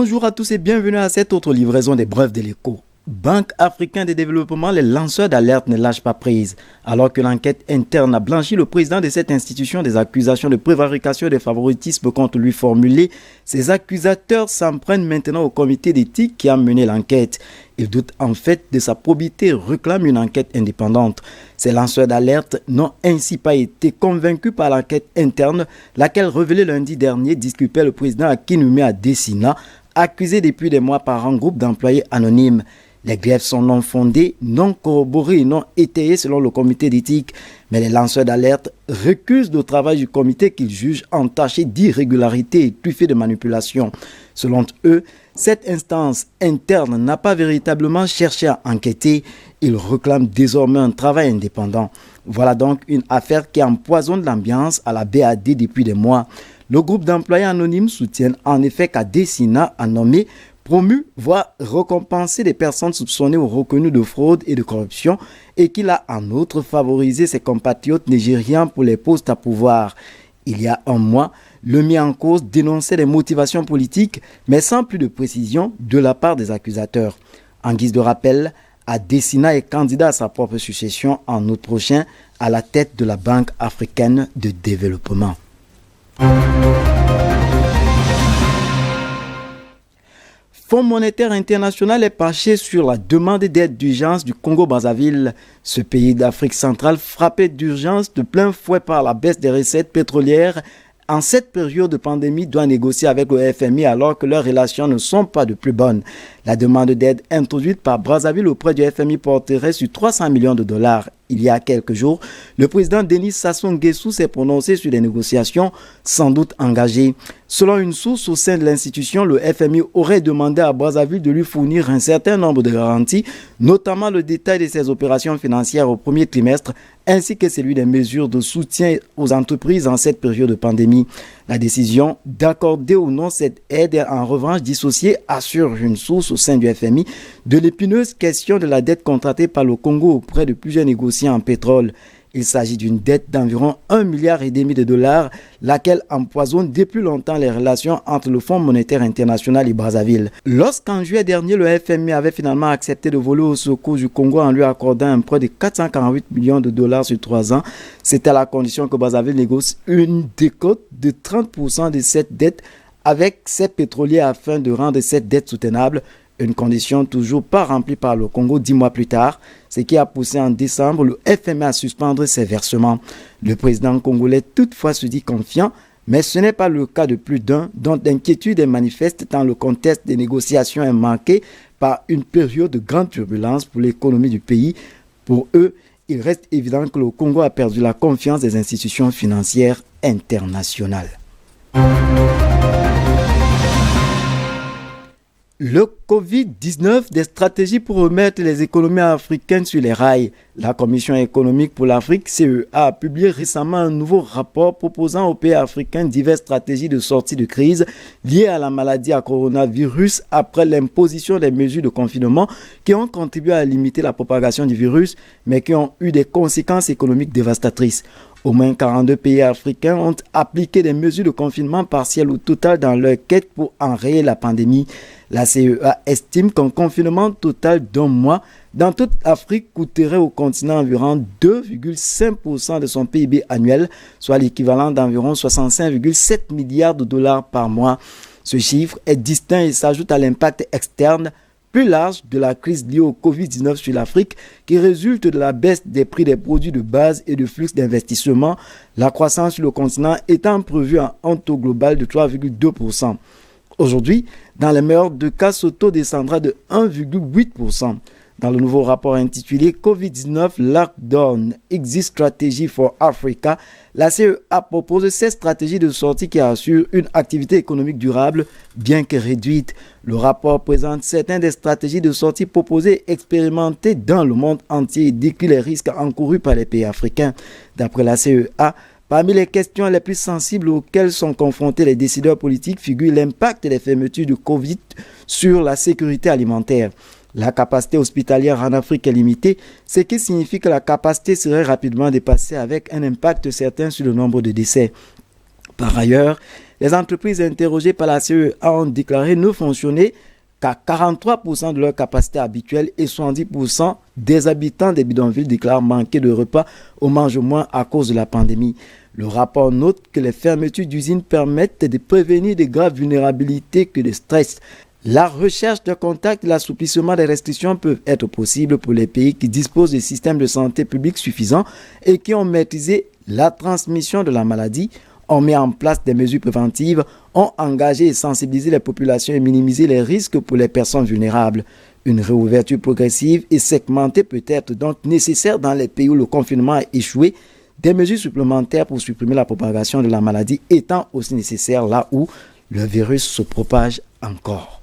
Bonjour à tous et bienvenue à cette autre livraison des brefs de l'écho. Banque africaine de développement, les lanceurs d'alerte ne lâchent pas prise. Alors que l'enquête interne a blanchi le président de cette institution des accusations de prévarication et de favoritisme contre lui formulées, ces accusateurs s'en prennent maintenant au comité d'éthique qui a mené l'enquête. Ils doutent en fait de sa probité et réclament une enquête indépendante. Ces lanceurs d'alerte n'ont ainsi pas été convaincus par l'enquête interne, laquelle révélait lundi dernier disculpait le président Akinwumi Adesina, accusé depuis des mois par un groupe d'employés anonymes. Les griefs sont non fondés, non corroborés et non étayés selon le comité d'éthique. Mais les lanceurs d'alerte récusent le travail du comité qu'ils jugent entaché d'irrégularités et truffé de manipulations. Selon eux, cette instance interne n'a pas véritablement cherché à enquêter. Ils réclament désormais un travail indépendant. Voilà donc une affaire qui empoisonne l'ambiance à la BAD depuis des mois. Le groupe d'employés anonymes soutiennent en effet qu'Adesina a nommé, promu, voire récompensé des personnes soupçonnées ou reconnues de fraude et de corruption et qu'il a en outre favorisé ses compatriotes nigériens pour les postes à pouvoir. Il y a un mois, le mis en cause dénonçait les motivations politiques, mais sans plus de précision de la part des accusateurs. En guise de rappel, Adesina est candidat à sa propre succession en août prochain à la tête de la Banque africaine de développement. Fonds monétaire international est penché sur la demande d'aide d'urgence du Congo-Brazzaville. Ce pays d'Afrique centrale frappé d'urgence de plein fouet par la baisse des recettes pétrolières en cette période de pandémie doit négocier avec le FMI alors que leurs relations ne sont pas de plus bonnes. La demande d'aide introduite par Brazzaville auprès du FMI porterait sur 300 millions de dollars. Il y a quelques jours, le président Denis Sassou Nguesso s'est prononcé sur des négociations sans doute engagées. Selon une source au sein de l'institution, le FMI aurait demandé à Brazzaville de lui fournir un certain nombre de garanties, notamment le détail de ses opérations financières au premier trimestre, ainsi que celui des mesures de soutien aux entreprises en cette période de pandémie. La décision d'accorder ou non cette aide est en revanche dissociée, assure une source au sein du FMI, de l'épineuse question de la dette contractée par le Congo auprès de plusieurs négociants en pétrole. Il s'agit d'une dette d'environ 1,5 milliard de dollars, laquelle empoisonne depuis longtemps les relations entre le Fonds monétaire international et Brazzaville. Lorsqu'en juillet dernier, le FMI avait finalement accepté de voler au secours du Congo en lui accordant un prêt de 448 millions de dollars sur 3 ans, c'était à la condition que Brazzaville négocie une décote de 30% de cette dette avec ses pétroliers afin de rendre cette dette soutenable. Une condition toujours pas remplie par le Congo 10 mois plus tard, ce qui a poussé en décembre le FMI à suspendre ses versements. Le président congolais toutefois se dit confiant, mais ce n'est pas le cas de plus d'un dont l'inquiétude est manifeste tant le contexte des négociations est marqué par une période de grande turbulence pour l'économie du pays. Pour eux, il reste évident que le Congo a perdu la confiance des institutions financières internationales. Le Covid-19, des stratégies pour remettre les économies africaines sur les rails. La Commission économique pour l'Afrique, CEA, a publié récemment un nouveau rapport proposant aux pays africains diverses stratégies de sortie de crise liées à la maladie à coronavirus après l'imposition des mesures de confinement qui ont contribué à limiter la propagation du virus, mais qui ont eu des conséquences économiques dévastatrices. Au moins 42 pays africains ont appliqué des mesures de confinement partiel ou total dans leur quête pour enrayer la pandémie. La CEA estime qu'un confinement total d'un mois dans toute l'Afrique coûterait au continent environ 2,5% de son PIB annuel, soit l'équivalent d'environ 65,7 milliards de dollars par mois. Ce chiffre est distinct et s'ajoute à l'impact externe plus large de la crise liée au Covid-19 sur l'Afrique qui résulte de la baisse des prix des produits de base et de flux d'investissement, la croissance sur le continent étant prévue à un taux global de 3,2%. Aujourd'hui, dans les meilleurs des cas, ce taux descendra de 1,8%. Dans le nouveau rapport intitulé Covid-19 Lockdown Exit Strategy for Africa, la CEA propose 16 stratégies de sortie qui assurent une activité économique durable, bien que réduite. Le rapport présente certaines des stratégies de sortie proposées et expérimentées dans le monde entier et décrit les risques encourus par les pays africains. D'après la CEA, parmi les questions les plus sensibles auxquelles sont confrontés les décideurs politiques figure l'impact des fermetures du Covid sur la sécurité alimentaire. La capacité hospitalière en Afrique est limitée, ce qui signifie que la capacité serait rapidement dépassée avec un impact certain sur le nombre de décès. Par ailleurs, Les entreprises interrogées par la CEA ont déclaré ne fonctionner qu'à 43% de leur capacité habituelle et 70% des habitants des bidonvilles déclarent manquer de repas ou mangent moins à cause de la pandémie. Le rapport note que les fermetures d'usines permettent de prévenir de graves vulnérabilités que de stress. La recherche de contact et l'assouplissement des restrictions peuvent être possibles pour les pays qui disposent de systèmes de santé publique suffisants et qui ont maîtrisé la transmission de la maladie, ont mis en place des mesures préventives, ont engagé et sensibilisé les populations et minimisé les risques pour les personnes vulnérables. Une réouverture progressive et segmentée peut être donc nécessaire dans les pays où le confinement a échoué, des mesures supplémentaires pour supprimer la propagation de la maladie étant aussi nécessaires là où le virus se propage encore.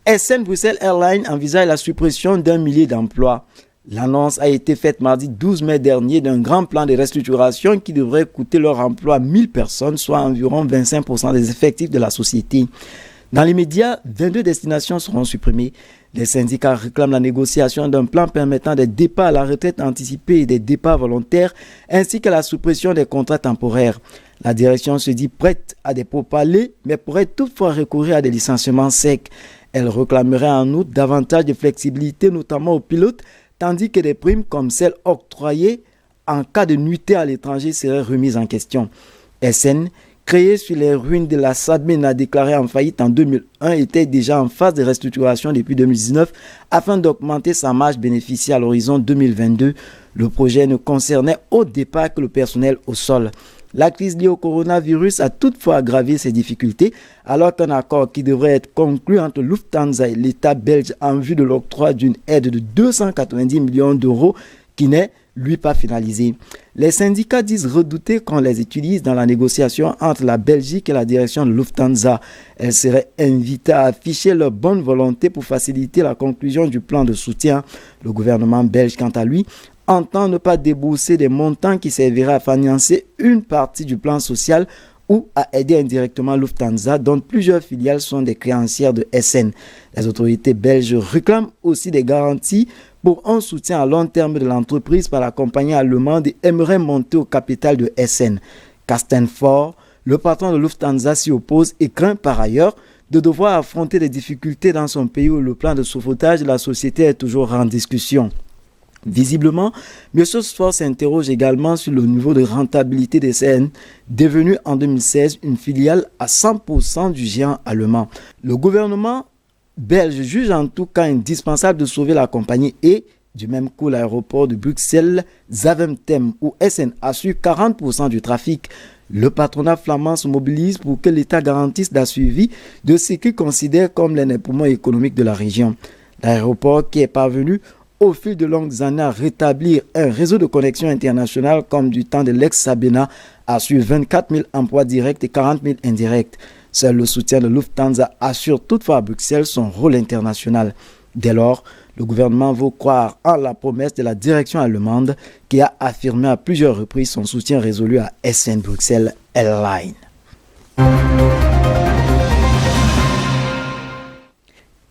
SN Bruxelles Airlines envisage la suppression d'1 millier d'emplois. L'annonce a été faite mardi 12 mai dernier d'un grand plan de restructuration qui devrait coûter leur emploi à 1000 personnes, soit environ 25% des effectifs de la société. Dans l'immédiat, 22 destinations seront supprimées. Les syndicats réclament la négociation d'un plan permettant des départs à la retraite anticipée et des départs volontaires, ainsi que la suppression des contrats temporaires. La direction se dit prête à des pourparlers, mais pourrait toutefois recourir à des licenciements secs. Elle réclamerait en outre davantage de flexibilité, notamment aux pilotes, tandis que des primes comme celles octroyées en cas de nuitée à l'étranger seraient remises en question. SN, créée sur les ruines de la SADMENA déclarée en faillite en 2001, était déjà en phase de restructuration depuis 2019 afin d'augmenter sa marge bénéficiaire à l'horizon 2022. Le projet ne concernait au départ que le personnel au sol. La crise liée au coronavirus a toutefois aggravé ces difficultés, alors qu'un accord qui devrait être conclu entre Lufthansa et l'État belge en vue de l'octroi d'une aide de 290 millions d'euros qui n'est, lui, pas finalisé. Les syndicats disent redouter qu'on les utilise dans la négociation entre la Belgique et la direction de Lufthansa. Elles seraient invitées à afficher leur bonne volonté pour faciliter la conclusion du plan de soutien. Le gouvernement belge, quant à lui, entend ne pas débourser des montants qui serviraient à financer une partie du plan social ou à aider indirectement Lufthansa, dont plusieurs filiales sont des créancières de SN. Les autorités belges réclament aussi des garanties pour un soutien à long terme de l'entreprise par la compagnie allemande et aimeraient monter au capital de SN. Carsten Ford, le patron de Lufthansa, s'y oppose et craint par ailleurs de devoir affronter des difficultés dans son pays où le plan de sauvetage de la société est toujours en discussion. Visiblement, M. Sfor s'interroge également sur le niveau de rentabilité des SN, devenu en 2016 une filiale à 100% du géant allemand. Le gouvernement belge juge en tout cas indispensable de sauver la compagnie et, du même coup, l'aéroport de Bruxelles, Zaventem, où SN assure 40% du trafic. Le patronat flamand se mobilise pour que l'État garantisse la suivi de ce qu'il considère comme l'un des poumons économiques de la région. L'aéroport qui est parvenu au fil de longues années à rétablir un réseau de connexion internationale comme du temps de l'ex-Sabena, assure 24 000 emplois directs et 40 000 indirects. Seul le soutien de Lufthansa assure toutefois à Bruxelles son rôle international. Dès lors, le gouvernement veut croire en la promesse de la direction allemande qui a affirmé à plusieurs reprises son soutien résolu à SN Bruxelles Airlines.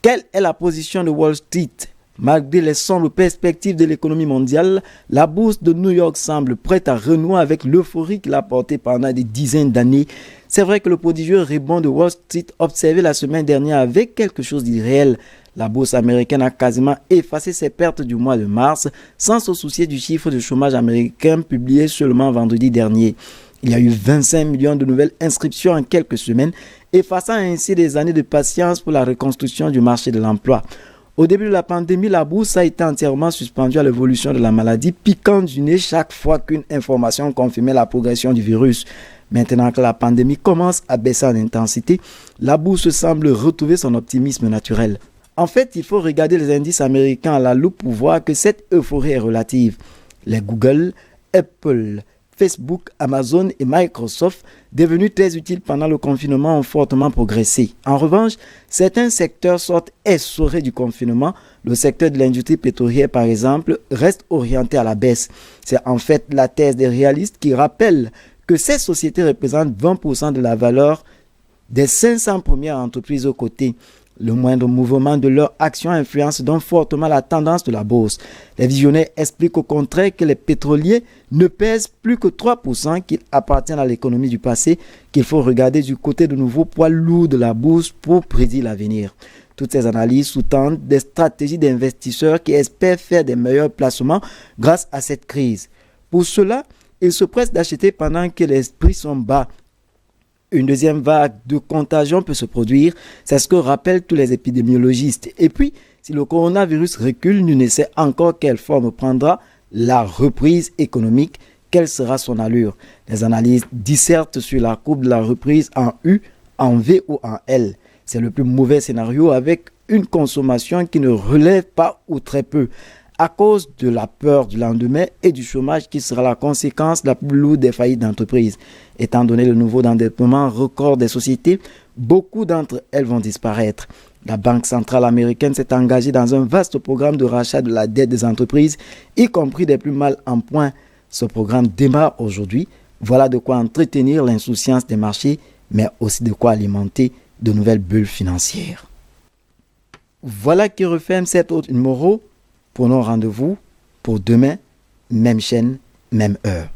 Quelle est la position de Wall Street ? Malgré les sombres perspectives de l'économie mondiale, la bourse de New York semble prête à renouer avec l'euphorie qu'il a portée pendant des dizaines d'années. C'est vrai que le prodigieux rebond de Wall Street observé la semaine dernière avait quelque chose d'irréel. La bourse américaine a quasiment effacé ses pertes du mois de mars sans se soucier du chiffre de chômage américain publié seulement vendredi dernier. Il y a eu 25 millions de nouvelles inscriptions en quelques semaines, effaçant ainsi des années de patience pour la reconstruction du marché de l'emploi. Au début de la pandémie, la bourse a été entièrement suspendue à l'évolution de la maladie, piquant du nez chaque fois qu'une information confirmait la progression du virus. Maintenant que la pandémie commence à baisser en intensité, la bourse semble retrouver son optimisme naturel. En fait, il faut regarder les indices américains à la loupe pour voir que cette euphorie est relative. Les Google, Apple, Facebook, Amazon et Microsoft, devenus très utiles pendant le confinement, ont fortement progressé. En revanche, certains secteurs sortent essorés du confinement. Le secteur de l'industrie pétrolière, par exemple, reste orienté à la baisse. C'est en fait la thèse des réalistes qui rappelle que ces sociétés représentent 20% de la valeur des 500 premières entreprises aux côtés. Le moindre mouvement de leur action influence donc fortement la tendance de la bourse. Les visionnaires expliquent au contraire que les pétroliers ne pèsent plus que 3%, qu'ils appartiennent à l'économie du passé, qu'il faut regarder du côté de nouveaux poids lourds de la bourse pour prédire l'avenir. Toutes ces analyses sous-tendent des stratégies d'investisseurs qui espèrent faire des meilleurs placements grâce à cette crise. Pour cela, ils se pressent d'acheter pendant que les prix sont bas. Une deuxième vague de contagion peut se produire, c'est ce que rappellent tous les épidémiologistes. Et puis, si le coronavirus recule, nul ne sait encore quelle forme prendra la reprise économique, quelle sera son allure. Les analystes dissertent sur la courbe de la reprise en U, en V ou en L. C'est le plus mauvais scénario avec une consommation qui ne relève pas ou très peu, à cause de la peur du lendemain et du chômage qui sera la conséquence la plus lourde des faillites d'entreprises. Étant donné le nouveau endettement record des sociétés, beaucoup d'entre elles vont disparaître. La Banque centrale américaine s'est engagée dans un vaste programme de rachat de la dette des entreprises, y compris des plus mal en point. Ce programme démarre aujourd'hui. Voilà de quoi entretenir l'insouciance des marchés, mais aussi de quoi alimenter de nouvelles bulles financières. Voilà qui referme cet autre numéro. Prenons rendez-vous pour demain, même chaîne, même heure.